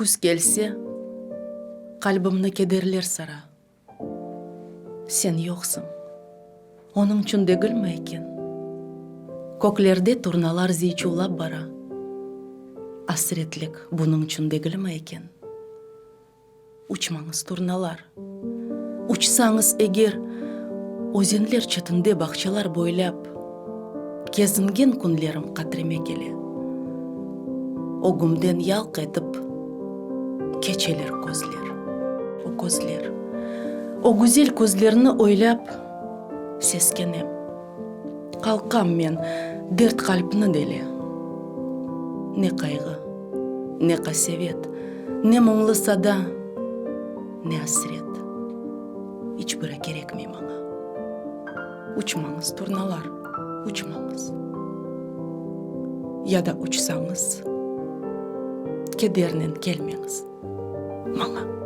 Күз келсе, қалбымны кедерлер сара. Сен жоқсың, оның үшін дегілме екен. Көклерде турналар зейчулап бара. Асіретлік бұның үшін дегілме екен. Учмаңыз турналар. Учсаңыз егер, өзенлер чытынде бақчалар бойлап, кезінген күнлерім қатреме келе. Огумден ялқ етіп, кечелер көзлер. О көзлер. О güzel көзлеріні ойлап, сескенем. Қалқам мен дерт қалпыны деле. Не қайғы, не қасевет, не мұңлы сада, не асырет. Ичбірі керек ме маңа. Учмаңыз, турналар, учмаңыз. Яда учсаңыз, кедерінен келмеңіз маңа.